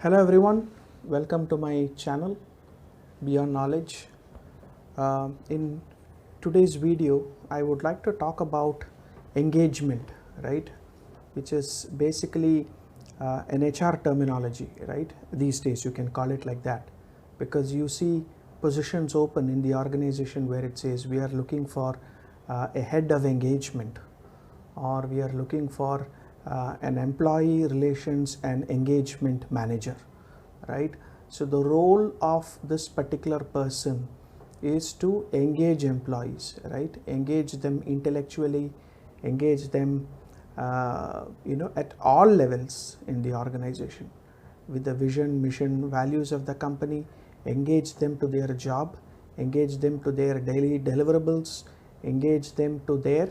Hello everyone, welcome to my channel Beyond Knowledge. In today's video, I would like to talk about engagement, right? Which is basically an HR terminology, right? These days you can call it like that because you see positions open in the organization where it says we are looking for a head of engagement, or we are looking for an employee relations and engagement manager, right? So the role of this particular person is to engage employees, right? Engage them intellectually, engage them at all levels in the organization with the vision, mission, values of the company, engage them to their job, engage them to their daily deliverables, engage them to their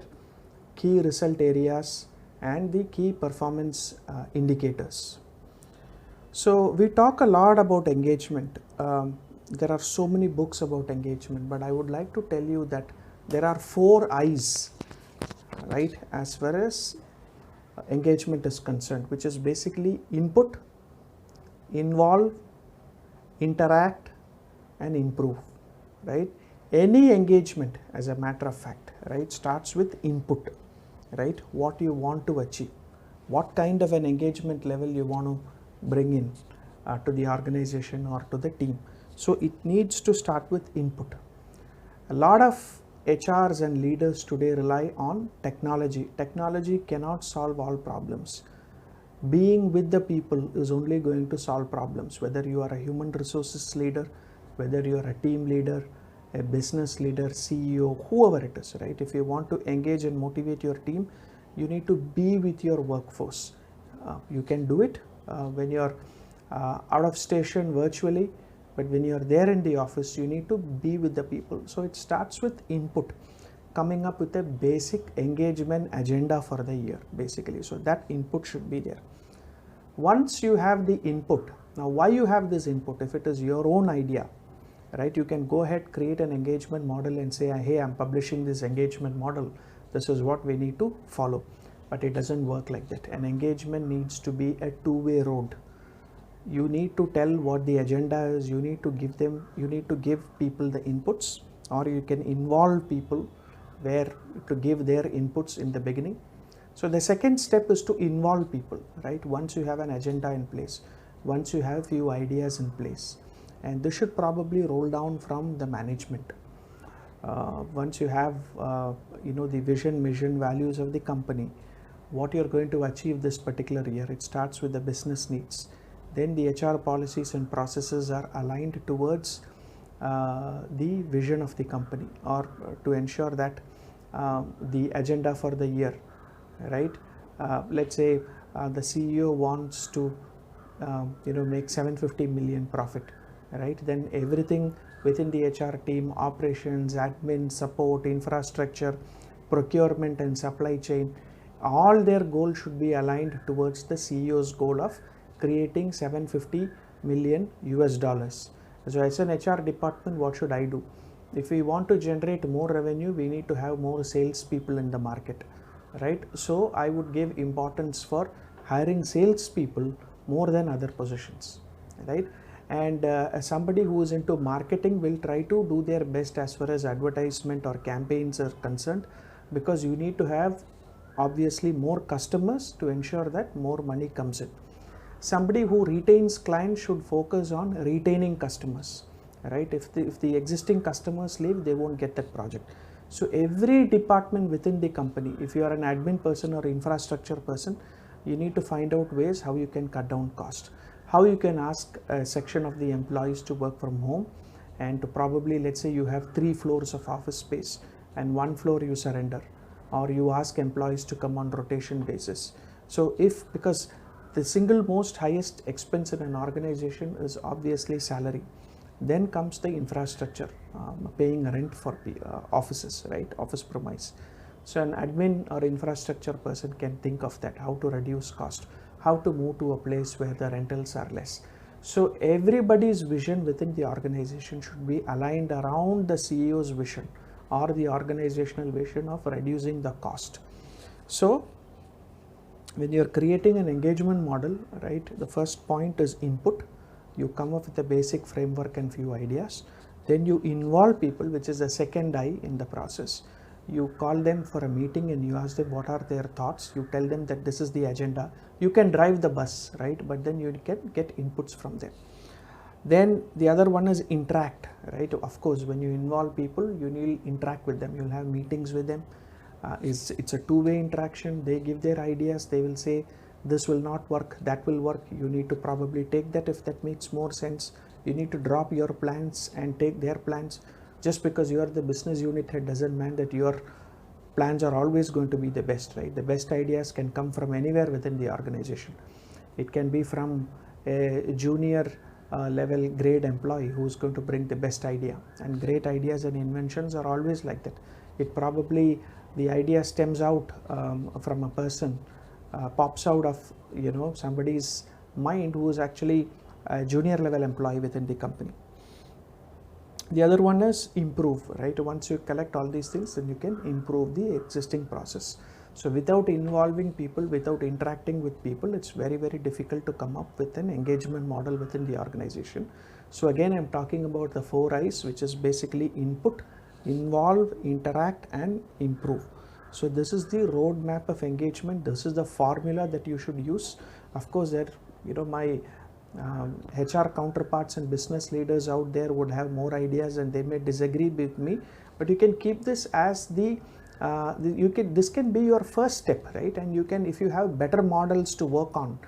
key result areas and the key performance indicators. So we talk a lot about engagement. There are so many books about engagement, but I would like to tell you that there are 4 I's, right, as far as engagement is concerned, which is basically input, involve, interact and improve, right? Any engagement, as a matter of fact, right, starts with input, right? What you want to achieve, what kind of an engagement level you want to bring in to the organization or to the team. So it needs to start with input. A lot of HRs and leaders today rely on technology. Technology cannot solve all problems. Being with the people is only going to solve problems, whether you are a human resources leader, whether you are a team leader, a business leader, CEO, whoever it is, right? If you want to engage and motivate your team, you need to be with your workforce. You can do it when you're out of station virtually, but when you're there in the office, you need to be with the people. So it starts with input, coming up with a basic engagement agenda for the year, basically. So that input should be there. Once you have the input, now why you have this input? If it is your own idea, right, you can go ahead, create an engagement model and say, hey, I'm publishing this engagement model. This is what we need to follow. But it doesn't work like that. An engagement needs to be a two-way road. You need to tell what the agenda is. You need to give people the inputs, or you can involve people where to give their inputs in the beginning. So the second step is to involve people, right? Once you have an agenda in place, once you have few ideas in place, and this should probably roll down from the management. Once you have the vision, mission, values of the company, what you're going to achieve this particular year, it starts with the business needs. Then the HR policies and processes are aligned towards the vision of the company, or to ensure that the agenda for the year, right? Let's say the CEO wants to make 750 million profit, right? Then everything within the HR team, operations, admin, support, infrastructure, procurement and supply chain, all their goals should be aligned towards the CEO's goal of creating 750 million US dollars. So as an HR department, what should I do? If we want to generate more revenue, we need to have more sales people in the market, right? So I would give importance for hiring sales people more than other positions, right? And somebody who is into marketing will try to do their best as far as advertisement or campaigns are concerned, because you need to have obviously more customers to ensure that more money comes in. Somebody who retains clients should focus on retaining customers, right? If the existing customers leave, they won't get that project. So every department within the company, if you are an admin person or infrastructure person, you need to find out ways how you can cut down cost, how you can ask a section of the employees to work from home, and to probably, let's say you have 3 floors of office space and 1 floor you surrender, or you ask employees to come on rotation basis. So because the single most highest expense in an organization is obviously salary, then comes the infrastructure, paying rent for offices, right? Office premise. So an admin or infrastructure person can think of that, how to reduce cost, how to move to a place where the rentals are less. So everybody's vision within the organization should be aligned around the CEO's vision or the organizational vision of reducing the cost. So when you're creating an engagement model, right, the first point is input. You come up with a basic framework and few ideas. Then you involve people, which is the second I in the process. You call them for a meeting and you ask them what are their thoughts. You tell them that this is the agenda. You can drive the bus, right, but then you can get inputs from them. Then the other one is interact, right? Of course, when you involve people, you need to interact with them. You'll have meetings with them. It's a two-way interaction. They give their ideas. They will say this will not work, that will work. You need to probably take that if that makes more sense. You need to drop your plans and take their plans. Just because you are the business unit head doesn't mean that your plans are always going to be the best, right? The best ideas can come from anywhere within the organization. It can be from a junior level grade employee who's going to bring the best idea, and great ideas and inventions are always like that. It probably, the idea stems out from a person, pops out of somebody's mind who is actually a junior level employee within the company. The other one is improve, right? Once you collect all these things, then you can improve the existing process. So without involving people, without interacting with people, it's very, very difficult to come up with an engagement model within the organization. So again, I'm talking about the 4 I's, which is basically input, involve, interact, and improve. So this is the roadmap of engagement. This is the formula that you should use. Of course, that my HR counterparts and business leaders out there would have more ideas and they may disagree with me, but you can keep this as this can be your first step, right? And you can, if you have better models to work on,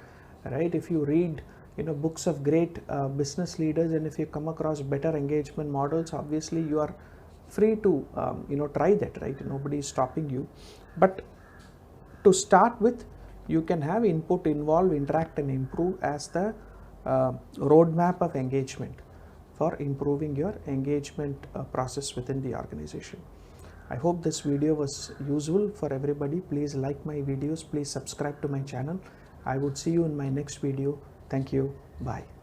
right? If you read books of great business leaders, and if you come across better engagement models, obviously you are free to try that, right? Nobody is stopping you. But to start with, you can have input, involve, interact, and improve as the roadmap of engagement for improving your engagement process within the organization. I hope this video was useful for everybody. Please like my videos. Please subscribe to my channel. I would see you in my next video. Thank you. Bye.